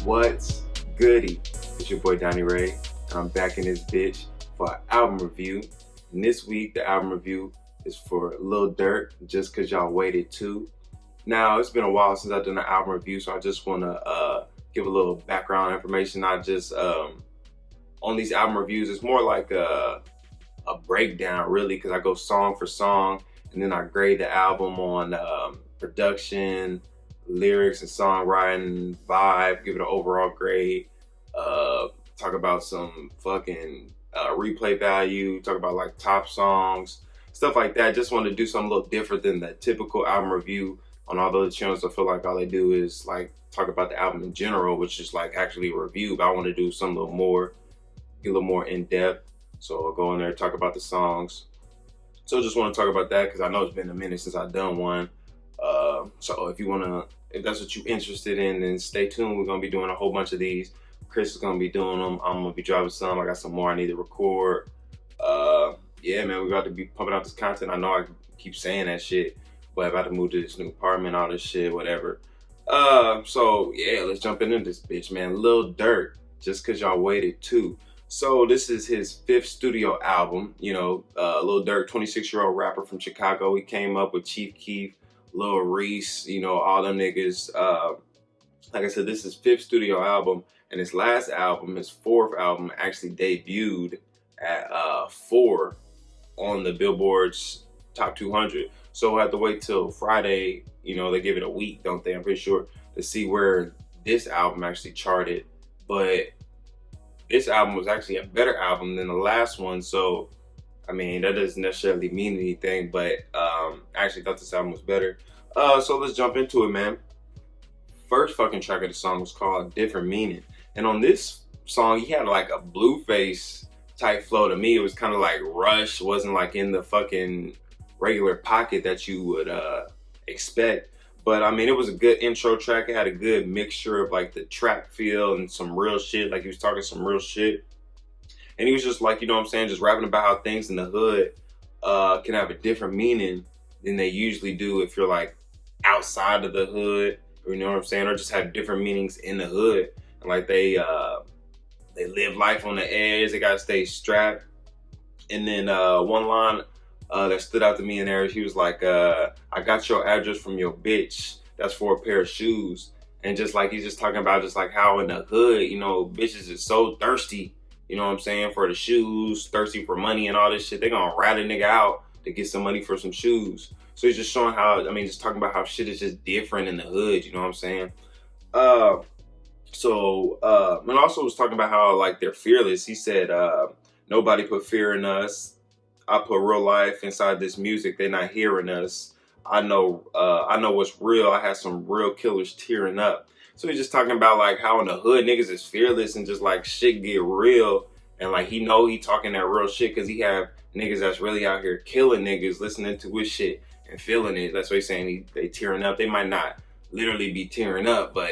What's goody? It's your boy Donnie Ray, and I'm back in this bitch for an album review. And this week, the album review is for Lil Durk, Just Cause Y'all Waited Too. Now, it's been a while since I've done an album review, so I just wanna give a little background information. Not just on these album reviews, it's more like a breakdown, really, because I go song for song, and then I grade the album on production, lyrics and songwriting, vibe, give it an overall grade, talk about some fucking replay value, talk about like top songs, stuff like that. Just wanted to do something a little different than the typical album review on all the other channels. I feel like all they do is like talk about the album in general, which is like actually a review, but I want to do something a little more, get a little more in depth. So I'll go in there and talk about the songs. So I just want to talk about that because I know it's been a minute since I've done one. So if that's what you're interested in, then stay tuned. We're gonna be doing a whole bunch of these. Chris is gonna be doing them. I'm gonna be dropping some. I got some more I need to record. Yeah, man, we got to be pumping out this content. I know I keep saying that shit, but about to move to this new apartment, all this shit, whatever. So yeah, let's jump into this bitch, man. Lil Durk, Just Cause Y'all Waited Too. So this is his 5th studio album. You know, Lil Durk, 26-year-old rapper from Chicago. He came up with Chief Keef, Lil Reese, you know, all them niggas. Like I said, this is his 5th studio album, and his last album, his 4th album, actually debuted at 4 on the Billboard's Top 200. So we'll have to wait till Friday. You know, they give it a week, don't they? I'm pretty sure, to see where this album actually charted. But this album was actually a better album than the last one. So, I mean, that doesn't necessarily mean anything, but I actually thought this album was better. So let's jump into it, man. First fucking track of the song was called Different Meaning. And on this song, he had like a Blueface type flow. To me, it was kind of like Rush, wasn't like in the fucking regular pocket that you would expect. But I mean, it was a good intro track. It had a good mixture of like the trap feel and some real shit. Like he was talking some real shit. And he was just like, you know what I'm saying, just rapping about how things in the hood can have a different meaning than they usually do if you're like outside of the hood, or, you know what I'm saying, or just have different meanings in the hood. And like they live life on the edge, they gotta stay strapped. And then one line that stood out to me in there, he was like, I got your address from your bitch, that's for a pair of shoes. And just like, he's just talking about just like how in the hood, you know, bitches is so thirsty, you know what I'm saying, for the shoes, thirsty for money and all this shit. They gonna rat a nigga out to get some money for some shoes. So he's just showing how, I mean, just talking about how shit is just different in the hood, you know what I'm saying? And also was talking about how like they're fearless. He said, nobody put fear in us. I put real life inside this music. They're not hearing us. I know what's real. I had some real killers tearing up. So he's just talking about like how in the hood niggas is fearless and just like shit get real. And like he talking that real shit because he have niggas that's really out here killing niggas, listening to his shit and feeling it. That's what he's saying. They tearing up. They might not literally be tearing up, but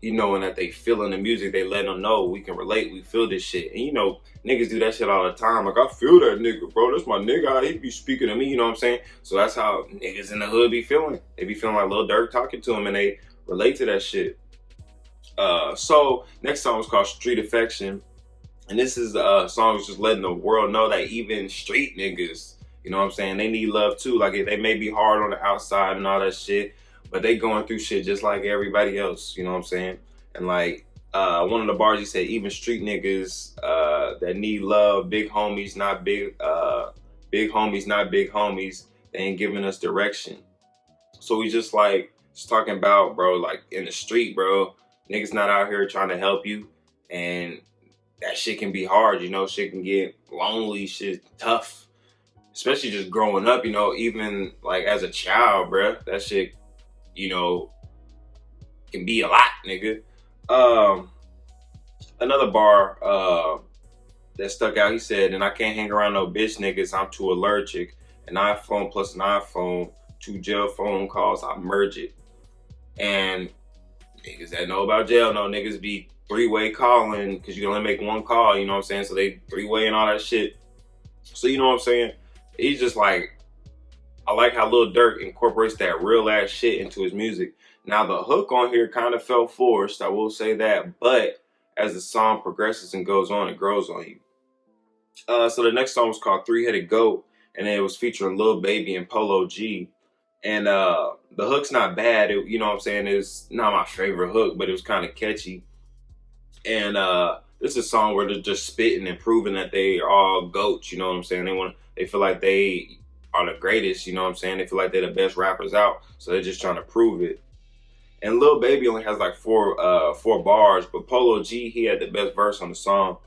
he knowing that they feeling the music, they let them know we can relate, we feel this shit. And you know, niggas do that shit all the time. Like, I feel that nigga, bro. That's my nigga. He be speaking to me, you know what I'm saying? So that's how niggas in the hood be feeling. They be feeling like Lil Durk talking to them and they relate to that shit. So next song was called Street Affection. And this is a song that's just letting the world know that even street niggas, you know what I'm saying, they need love too. Like they may be hard on the outside and all that shit, but they going through shit just like everybody else, you know what I'm saying? And like one of the bars, he said, even street niggas that need love, big homies, not big homies, not big homies, they ain't giving us direction. So we just talking about, bro, like in the street, bro, niggas not out here trying to help you, and that shit can be hard, you know, shit can get lonely, shit tough, especially just growing up, you know, even like as a child, bro, that shit, you know, can be a lot, nigga. Another bar that stuck out, he said, and I can't hang around no bitch niggas, I'm too allergic. An iPhone plus an iPhone, 2 jail phone calls, I merge it. And niggas that know about jail know niggas be 3-way calling because you can only make 1 call, you know what I'm saying? So they 3-way and all that shit. So you know what I'm saying? He's just like, I like how Lil Durk incorporates that real ass shit into his music. Now the hook on here kind of felt forced, I will say that, but as the song progresses and goes on, it grows on you. So the next song was called Three-Headed Goat, and it was featuring Lil Baby and Polo G. And the hook's not bad. You know what I'm saying? It's not my favorite hook, but it was kind of catchy. And this is a song where they're just spitting and proving that they are all goats. You know what I'm saying? They feel like they are the greatest. You know what I'm saying? They feel like they're the best rappers out, so they're just trying to prove it. And Lil Baby only has like four bars, but Polo G, he had the best verse on the song.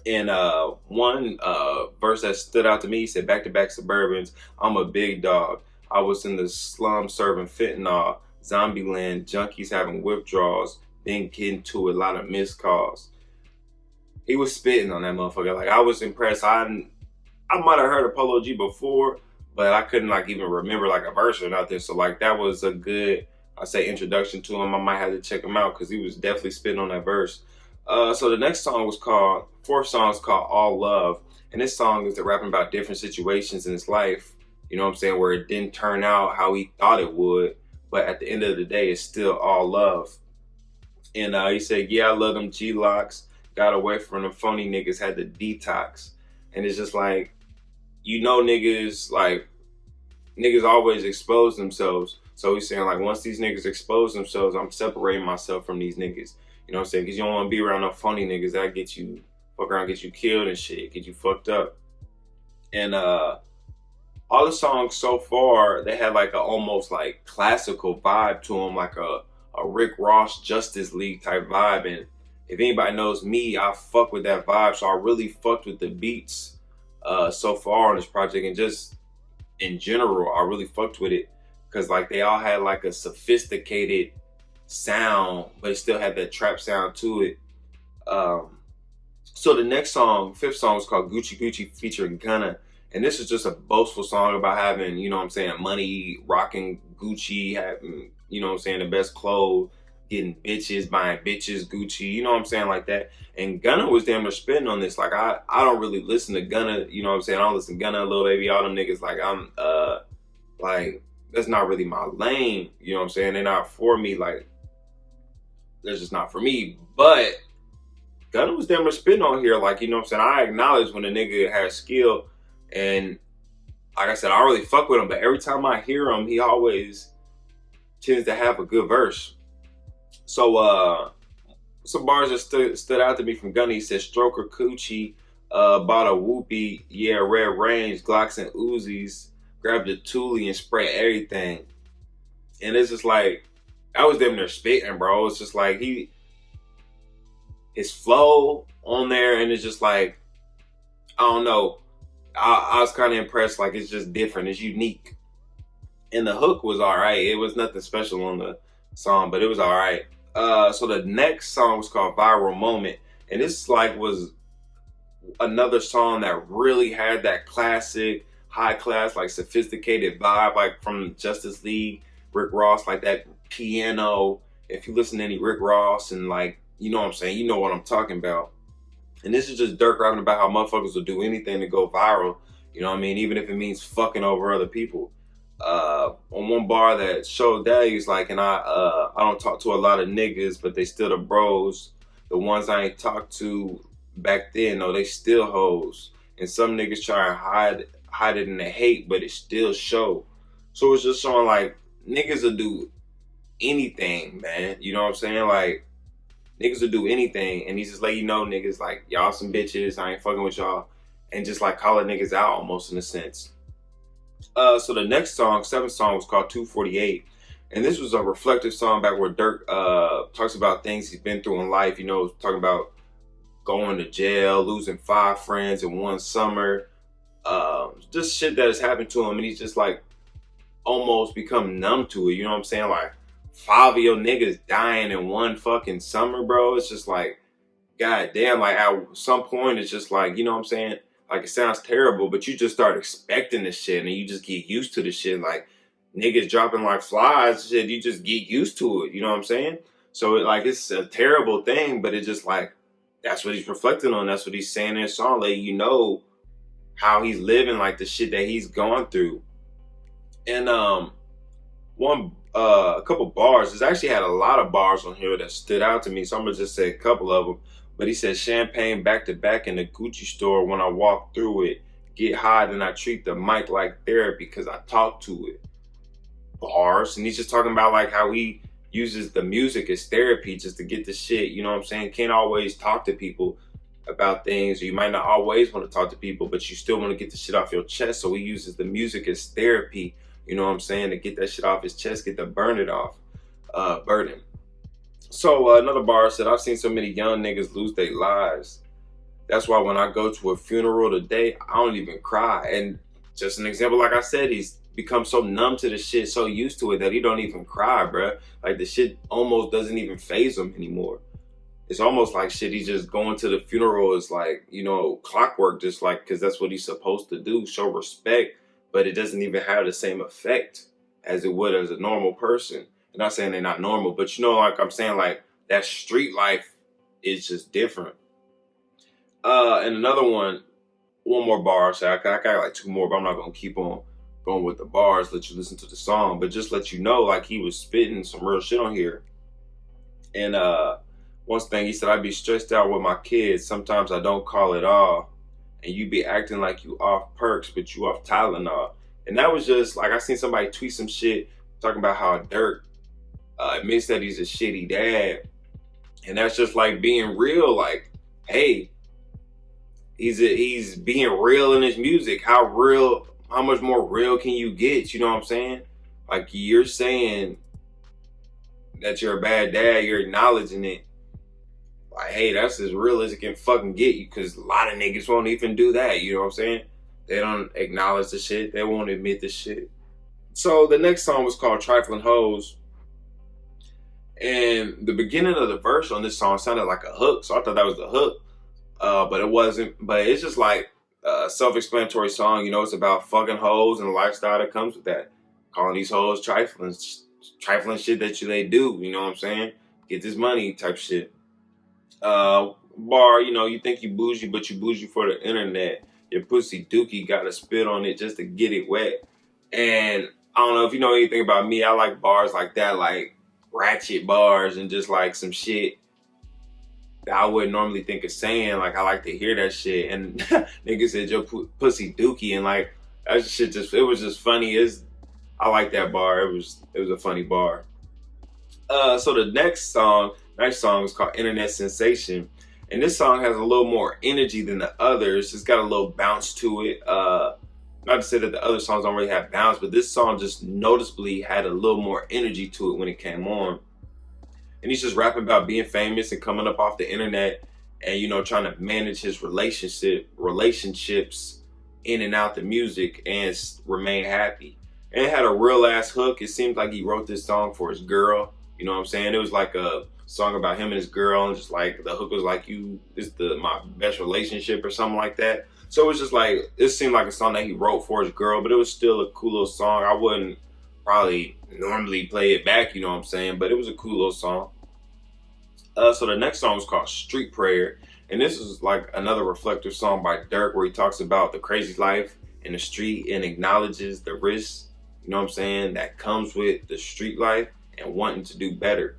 And one verse that stood out to me, he said, "Back to back Suburbans, I'm a big dog. I was in the slum serving fentanyl, zombie land, junkies having withdrawals, then getting to a lot of missed calls." He was spitting on that motherfucker. Like, I was impressed. I might have heard of Polo G before, but I couldn't like even remember like a verse or nothing. So like that was a good, I say, introduction to him. I might have to check him out because he was definitely spitting on that verse. So the next song was called, fourth song is called All Love. And this song is rapping about different situations in his life, you know what I'm saying, where it didn't turn out how he thought it would. But at the end of the day, it's still all love. And he said, "Yeah, I love them G-locks. Got away from the phony niggas, had to detox." And it's just like, you know, niggas always expose themselves. So he's saying like, once these niggas expose themselves, I'm separating myself from these niggas. You know what I'm saying? Because you don't want to be around no funny niggas that get you, fuck around, get you killed and shit, get you fucked up. And all the songs so far, they had like a almost like classical vibe to them, like a Rick Ross Justice League type vibe. And if anybody knows me, I fuck with that vibe. So I really fucked with the beats so far on this project, and just in general, I really fucked with it because like they all had like a sophisticated sound, but it still had that trap sound to it. So the next song, fifth song, is called Gucci Gucci featuring Gunna. And this is just a boastful song about having, you know what I'm saying, money, rocking Gucci, having, you know what I'm saying, the best clothes, getting bitches, buying bitches Gucci, you know what I'm saying, like that. And Gunna was damn near spitting on this. Like, I don't really listen to Gunna, you know what I'm saying? I don't listen to Gunna, Lil Baby, all them niggas. Like, like, that's not really my lane, you know what I'm saying? They're not for me, like, that's just not for me. But Gunna was damn near spitting on here, like, you know what I'm saying? I acknowledge when a nigga has skill, and like I said, I really fuck with him, but every time I hear him, he always tends to have a good verse. So some bars that stood out to me from Gunna. He said, "Stroker Coochie, bought a whoopee, yeah, red range, Glocks and Uzis, grabbed a Thule and spray everything." And it's just like, I was damn near spitting, bro. It's just like his flow on there, and it's just like, I don't know. I was kind of impressed. Like, it's just different. It's unique. And the hook was all right. It was nothing special on the song, but it was all right. So the next song was called Viral Moment. And this like was another song that really had that classic, high class, like sophisticated vibe, like from Justice League, Rick Ross, like that piano. If you listen to any Rick Ross and like, you know what I'm saying, you know what I'm talking about. And this is just Durk rapping about how motherfuckers will do anything to go viral. You know what I mean? Even if it means fucking over other people. On one bar that showed that, he's like, and I don't talk to a lot of niggas, but they still the bros. The ones I ain't talked to back then, no, they still hoes. And some niggas try and hide it in the hate, but it still show. So it's just showing like niggas will do anything, man. You know what I'm saying? Like, niggas will do anything, and he's just letting you know, niggas, like, y'all some bitches, I ain't fucking with y'all, and just like calling niggas out almost in a sense. So the next song, seventh song, was called 248, and this was a reflective song back where Durk talks about things he's been through in life, you know, talking about going to jail, losing 5 friends in one summer, just shit that has happened to him, and he's just like almost become numb to it, you know what I'm saying? Like, 5 of your niggas dying in one fucking summer, bro. It's just like, god damn, like at some point it's just like, you know what I'm saying? Like, it sounds terrible, but you just start expecting this shit and you just get used to the shit. Like, niggas dropping like flies, shit, you just get used to it, you know what I'm saying? So it's a terrible thing, but it's just like, that's what he's reflecting on. That's what he's saying in his song, letting you know how he's living, like the shit that he's gone through. And a couple bars. There's actually had a lot of bars on here that stood out to me, so I'm gonna just say a couple of them. But he said, champagne back to back in the Gucci store. When I walk through it, get high, then I treat the mic like therapy because I talk to it. Bars. And he's just talking about like how he uses the music as therapy just to get the shit, you know what I'm saying? Can't always talk to people about things, or you might not always want to talk to people, but you still want to get the shit off your chest. So he uses the music as therapy, you know what I'm saying, to get that shit off his chest, get the burden. So another bar said, I've seen so many young niggas lose their lives. That's why when I go to a funeral today, I don't even cry. And just an example, like I said, he's become so numb to the shit, so used to it that he don't even cry, bruh. Like the shit almost doesn't even faze him anymore. It's almost like shit, he's just going to the funeral is like, you know, clockwork, just like, because that's what he's supposed to do, show respect, but it doesn't even have the same effect as it would as a normal person. I'm not saying they're not normal, but you know, like I'm saying, like that street life is just different. And another one more bar. So I got like two more, but I'm not gonna keep on going with the bars. Let you listen to the song, but just let you know, like he was spitting some real shit on here. And one thing he said, I be stressed out with my kids. Sometimes I don't call it all, and you be acting like you off perks, but you off Tylenol. And that was just like I seen somebody tweet some shit talking about how Durk admits that he's a shitty dad, and that's just like being real. Like, hey, he's being real in his music. How much more real can you get? You know what I'm saying? Like you're saying that you're a bad dad, you're acknowledging it. Like, hey, that's as real as it can fucking get you, because a lot of niggas won't even do that. You know what I'm saying? They don't acknowledge the shit. They won't admit the shit. So the next song was called Trifling Hoes. And the beginning of the verse on this song sounded like a hook. So I thought that was the hook. But it wasn't. But it's just like a self-explanatory song. You know, it's about fucking hoes and the lifestyle that comes with that. Calling these hoes trifling shit that they do. You know what I'm saying? Get this money type shit. Bar, you know, you think you bougie, but you bougie for the internet. Your pussy dookie gotta spit on it just to get it wet. And I don't know if you know anything about me. I like bars like that, like ratchet bars and just like some shit that I wouldn't normally think of saying. Like I like to hear that shit. And nigga said your pussy dookie, and like that shit it was just funny. I like that bar. It was a funny bar. So the next song is called Internet Sensation. And this song has a little more energy than the others. It's got a little bounce to it. Not to say that the other songs don't really have bounce, but this song just noticeably had a little more energy to it when it came on. And he's just rapping about being famous and coming up off the internet and, you know, trying to manage his relationships in and out the music and remain happy. And it had a real ass hook. It seemed like he wrote this song for his girl. You know what I'm saying? It was like a song about him and his girl, and just like the hook was like, my best relationship or something like that. So it was just like, it seemed like a song that he wrote for his girl, but it was still a cool little song. I wouldn't probably normally play it back, you know what I'm saying? But it was a cool little song. So the next song was called Street Prayer. And this is like another reflective song by Durk where he talks about the crazy life in the street and acknowledges the risks, you know what I'm saying, that comes with the street life and wanting to do better.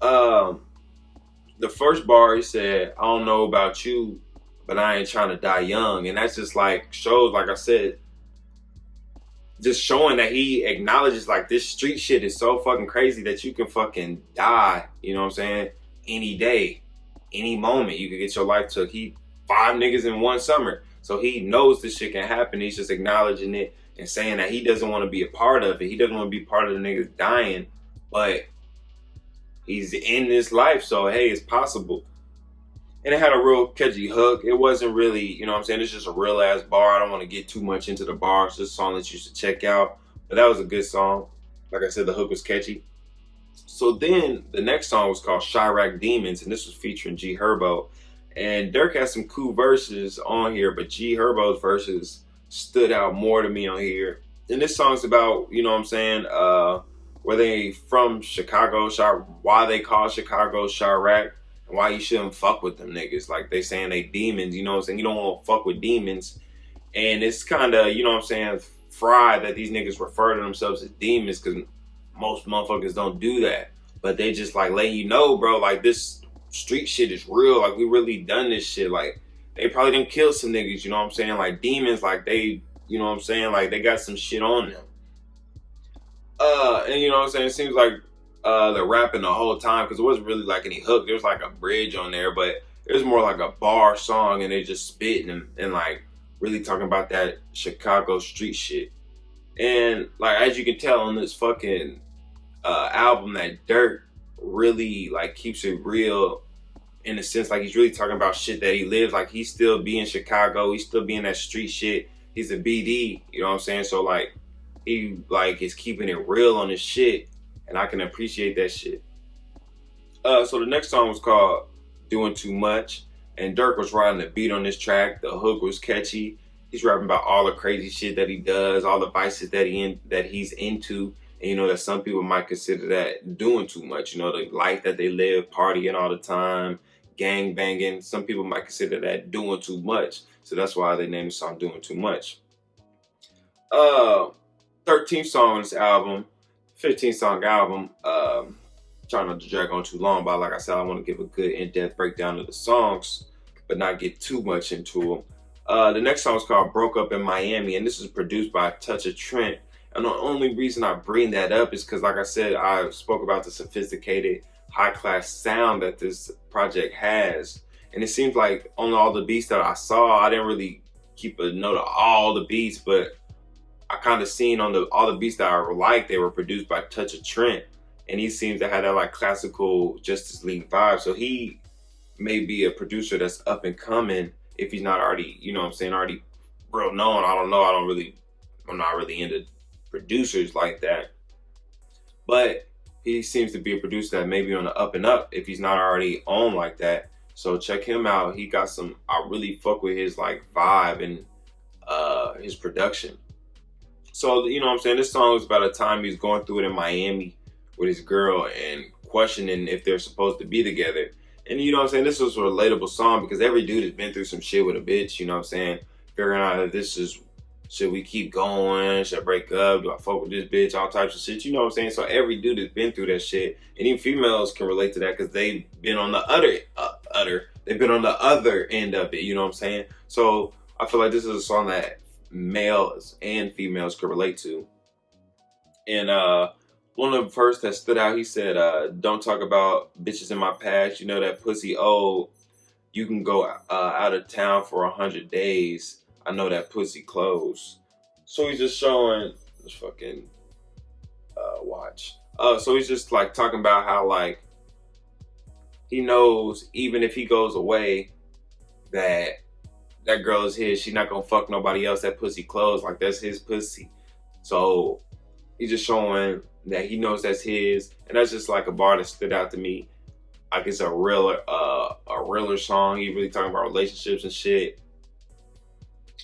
The first bar, he said, I don't know about you, but I ain't trying to die young. And that's just like shows, like I said, just showing that he acknowledges like this street shit is so fucking crazy that you can fucking die, you know what I'm saying, any day, any moment. You could get your life took. He 5 niggas in one summer. So he knows this shit can happen. He's just acknowledging it and saying that he doesn't want to be a part of it. He doesn't want to be part of the niggas dying, but he's in this life, so hey, it's possible. And it had a real catchy hook. It wasn't really, you know what I'm saying, it's just a real ass bar. I don't want to get too much into the bar. It's just a song that you should check out. But that was a good song. Like I said, the hook was catchy. So then the next song was called Chirac Demons, and this was featuring G Herbo. And Durk has some cool verses on here, but G Herbo's verses stood out more to me on here. And this song's about, you know what I'm saying, where they from Chicago, why they call Chicago Chirac, and why you shouldn't fuck with them niggas. Like they saying they demons, you know what I'm saying? You don't want to fuck with demons. And it's kind of, you know what I'm saying, fried that these niggas refer to themselves as demons, because most motherfuckers don't do that. But they just like letting you know, bro, like this street shit is real. Like we really done this shit. Like they probably done killed some niggas, you know what I'm saying? Like demons, like they, you know what I'm saying? Like they got some shit on them. And you know what I'm saying? It seems like they're rapping the whole time, because it wasn't really like any hook. There was like a bridge on there, but it was more like a bar song, and they just spitting and like really talking about that Chicago street shit. And like as you can tell on this fucking album, that Durk really like keeps it real, in a sense, like he's really talking about shit that he lives. Like he still be in Chicago, he still be in that street shit. He's a BD, you know what I'm saying? So like he like is keeping it real on his shit, and I can appreciate that shit. So the next song was called Doing Too Much, and Durk was riding the beat on this track. The hook was catchy. He's rapping about all the crazy shit that he does, all the vices that he's into. And you know that some people might consider that doing too much. You know, the life that they live, partying all the time, gang banging. Some people might consider that doing too much. So that's why they named the song Doing Too Much. 13th song on this album, 15 song album. Trying not to drag on too long, but like I said, I want to give a good in-depth breakdown of the songs, but not get too much into them. The next song is called Broke Up in Miami, and this is produced by Touch of Trent. And the only reason I bring that up is because, like I said, I spoke about the sophisticated, high-class sound that this project has. And it seems like on all the beats that I saw, I didn't really keep a note of all the beats, but I kind of seen on all the beats that I liked, they were produced by Touch of Trent. And he seems to have that like classical Justice League vibe. So he may be a producer that's up and coming, if he's not already, you know what I'm saying, already real known. I don't know. I'm not really into producers like that. But he seems to be a producer that may be on the up and up if he's not already on like that. So check him out. He got some, I really fuck with his like vibe and his production. So, you know what I'm saying, this song is about a time he's going through it in Miami with his girl and questioning if they're supposed to be together. And you know what I'm saying, this was a relatable song because every dude has been through some shit with a bitch, you know what I'm saying? Figuring out if this is, should we keep going? Should I break up? Do I fuck with this bitch? All types of shit, you know what I'm saying? So every dude has been through that shit. And even females can relate to that because they've been on the they've been on the other end of it, you know what I'm saying? So I feel like this is a song that males and females could relate to. And one of the first that stood out, he said, don't talk about bitches in my past. You know that pussy old. You can go out of town for 100 days. I know that pussy closed. So he's just showing this fucking watch. So he's just like talking about how like he knows even if he goes away that girl is his. She's not gonna fuck nobody else. That pussy closed. Like that's his pussy. So he's just showing that he knows that's his, and that's just like a bar that stood out to me. Like it's a realer song. He really talking about relationships and shit.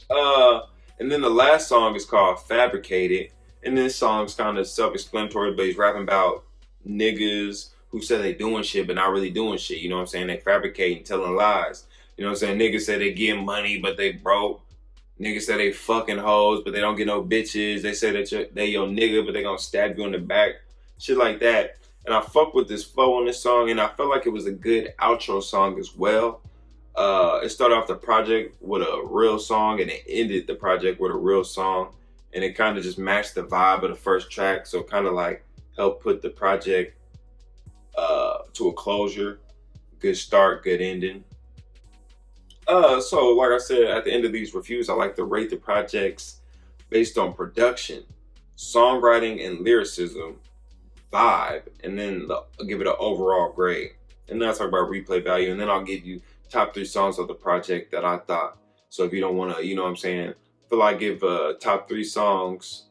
And then the last song is called Fabricated, and this song's kind of self-explanatory, but he's rapping about niggas who say they doing shit but not really doing shit. You know what I'm saying? They fabricating, telling lies. You know what I'm saying? Niggas say they getting money but they broke. Niggas say they fucking hoes, but they don't get no bitches. They say that they your nigga, but they gonna stab you in the back. Shit like that. And I fuck with this flow on this song, and I felt like it was a good outro song as well. It started off the project with a real song, and it ended the project with a real song. And it kind of just matched the vibe of the first track. So kind of like helped put the project to a closure. Good start, good ending. So like I said, at the end of these reviews, I like to rate the projects based on production, songwriting, and lyricism, vibe, and then I'll give it an overall grade. And then I'll talk about replay value, and then I'll give you top 3 songs of the project that I thought. So if you don't want to, you know what I'm saying, feel like give top 3 songs,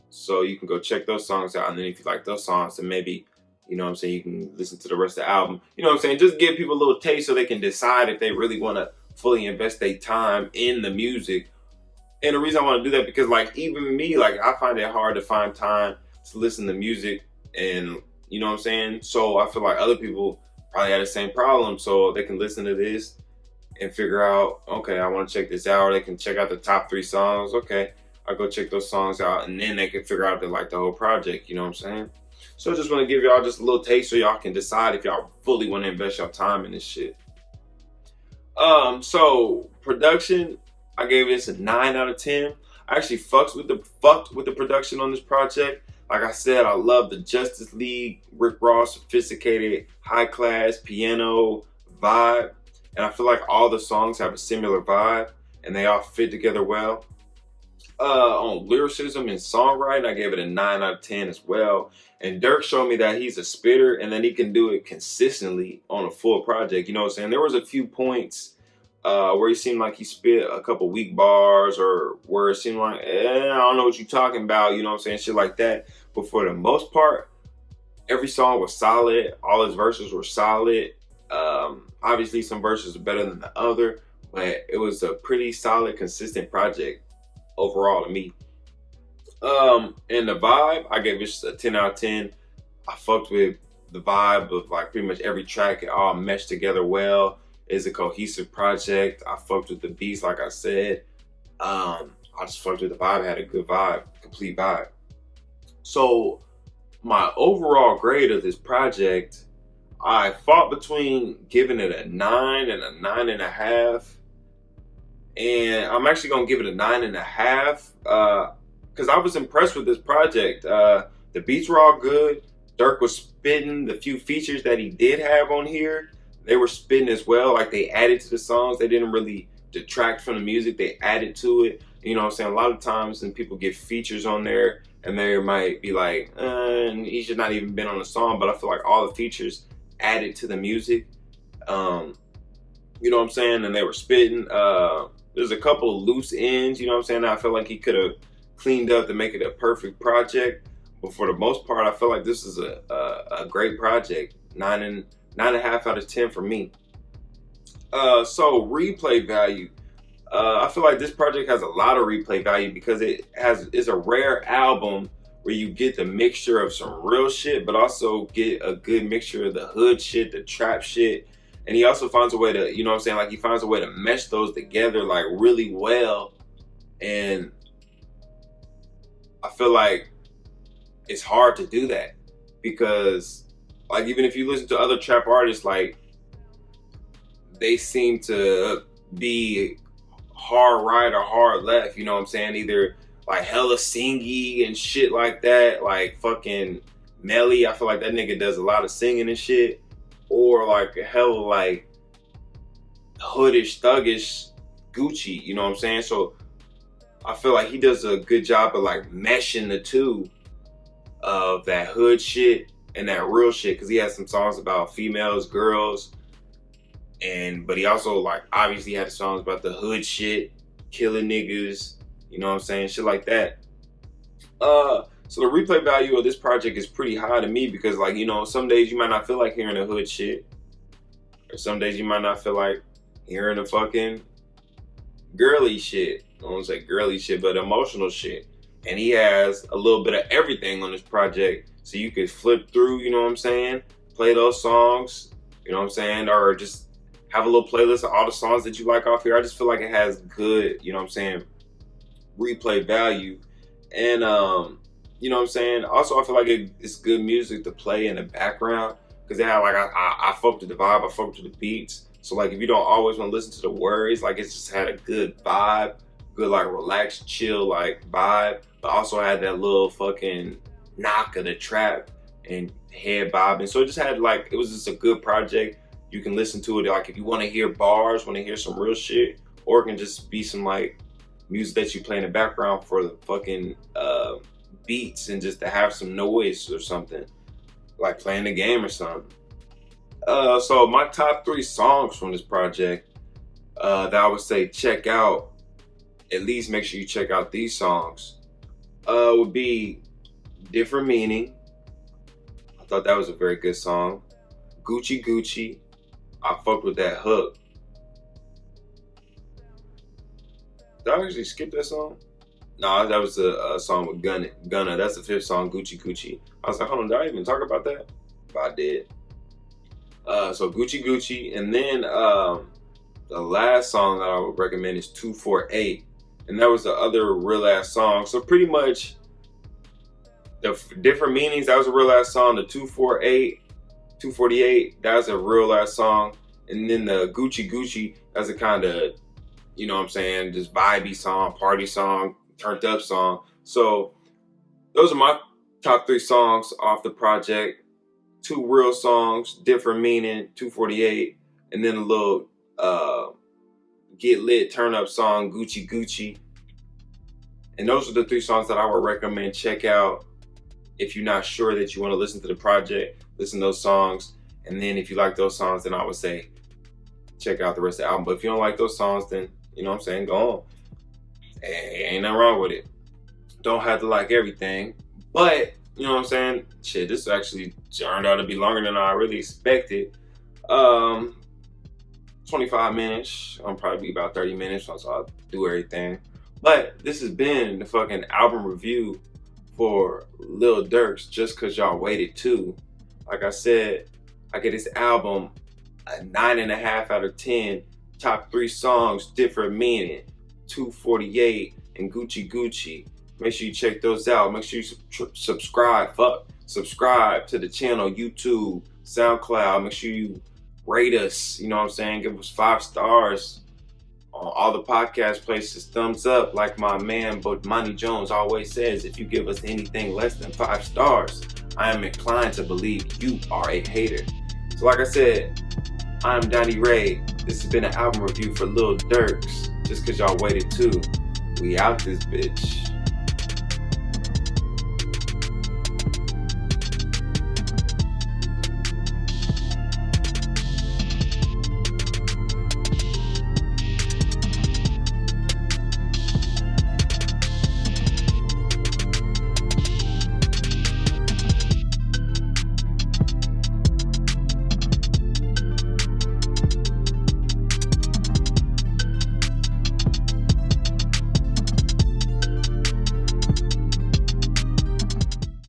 so you can go check those songs out. And then if you like those songs, then maybe, you know what I'm saying, you can listen to the rest of the album. You know what I'm saying? Just give people a little taste so they can decide if they really want to fully invest their time in the music. And the reason I want to do that, because like even me, like I find it hard to find time to listen to music, and you know what I'm saying? So I feel like other people probably had the same problem, so they can listen to this and figure out, okay, I want to check this out. Or they can check out the top 3 songs. Okay, I go check those songs out, and then they can figure out they like the whole project, you know what I'm saying? So I just want to give y'all just a little taste so y'all can decide if y'all fully want to invest your time in this shit. So production, I gave this a 9 out of 10. I actually fucked with the production on this project. Like I said, I love the Justice League, Rick Ross, sophisticated, high class piano vibe. And I feel like all the songs have a similar vibe and they all fit together well. On lyricism and songwriting, I gave it a 9 out of 10 as well. And Durk showed me that he's a spitter and that he can do it consistently on a full project. You know what I'm saying? There was a few points where he seemed like he spit a couple weak bars, or where it seemed like, I don't know what you're talking about, you know what I'm saying? Shit like that. But for the most part, every song was solid. All his verses were solid. Obviously, some verses are better than the other, but it was a pretty solid, consistent project overall to me. And the vibe, I gave it a 10 out of 10. I fucked with the vibe of like pretty much every track. It all meshed together well. It's a cohesive project. I fucked with the beats, like I said. I just fucked with the vibe. Had a good vibe, complete vibe. So my overall grade of this project, I fought between giving it a 9 and a 9.5. And I'm actually gonna give it a 9.5 because I was impressed with this project. The beats were all good. Durk was spitting. The few features that he did have on here, they were spitting as well. Like, they added to the songs. They didn't really detract from the music. They added to it. You know what I'm saying? A lot of times when people get features on there and they might be like, he should not even been on the song. But I feel like all the features added to the music. You know what I'm saying? And they were spitting. There's a couple of loose ends, you know what I'm saying? I feel like he could have cleaned up to make it a perfect project. But for the most part, I feel like this is a great project. 9.5 out of 10 for me. So replay value. I feel like this project has a lot of replay value because it's a rare album where you get the mixture of some real shit, but also get a good mixture of the hood shit, the trap shit. And he also finds a way to, you know what I'm saying? Like, he finds a way to mesh those together like really well. And I feel like it's hard to do that because, like, even if you listen to other trap artists, like, they seem to be hard right or hard left, you know what I'm saying? Either like hella singy and shit like that, like fucking Melly. I feel like that nigga does a lot of singing and shit. Or like hella like hoodish, thuggish Gucci, you know what I'm saying? So I feel like he does a good job of like meshing the two of that hood shit and that real shit, because he has some songs about females, girls, but he also like obviously had songs about the hood shit, killing niggas, you know what I'm saying, shit like that. So the replay value of this project is pretty high to me because, like, you know, some days you might not feel like hearing the hood shit, or some days you might not feel like hearing the fucking girly shit. I don't want to say girly shit, but emotional shit. And he has a little bit of everything on this project, so you could flip through, you know what I'm saying, play those songs, you know what I'm saying, or just have a little playlist of all the songs that you like off here. I just feel like it has good, you know what I'm saying, replay value. And you know what I'm saying, also I feel like it's good music to play in the background because they have like I fucked with the vibe, I fucked with the beats. So like if you don't always want to listen to the words, like it's just had a good vibe, good like relaxed, chill like vibe, but also had that little fucking knock of the trap and head bobbing. So it just had like, it was just a good project. You can listen to it like if you want to hear bars, want to hear some real shit, or it can just be some like music that you play in the background for the fucking beats and just to have some noise or something, like playing the game or something. So my top 3 songs from this project that I would say check out, at least make sure you check out these songs, would be Different Meaning. I thought that was a very good song. Gucci Gucci. I fucked with that hook. Did I actually skip that song? No, that was a song with Gunna. That's the 5th song, Gucci Gucci. I was like, hold on, did I even talk about that? But I did. So Gucci Gucci. And then the last song that I would recommend is 248. and that was the other real ass song. So pretty much the different meanings, that was a real ass song. The 248, that was a real ass song. And then the Gucci, that's a kind of, you know what I'm saying, just vibey song, party song, turned up song. So those are my top 3 songs off the project. 2 real songs, different meaning, 248, and then a little get lit, turn up song, Gucci. And those are the 3 songs that I would recommend check out if you're not sure that you want to listen to the project. Listen to those songs, and then if you like those songs, then I would say check out the rest of the album. But if you don't like those songs, then you know what I'm saying, go on. Ain't nothing wrong with it. Don't have to like everything, but you know what I'm saying? Shit, this actually turned out to be longer than I really expected. 25 minutes. I'm probably be about 30 minutes once I do everything. But this has been the fucking album review for Lil Durk's Just Cause Y'all Waited 2. Like I said, I get this album a 9.5 out of 10. Top 3 songs, different meaning, 248 and Gucci. Make sure you check those out. Make sure you subscribe to the channel, YouTube, SoundCloud. Make sure you rate us, you know what I'm saying? Give us 5 stars on all the podcast places. Thumbs up, like my man Monty Jones always says. If you give us anything less than 5 stars, I am inclined to believe you are a hater. So like I said, I'm Donnie Ray. This has been an album review for Lil Durk's Just Cause Y'all Waited 2. We out this bitch.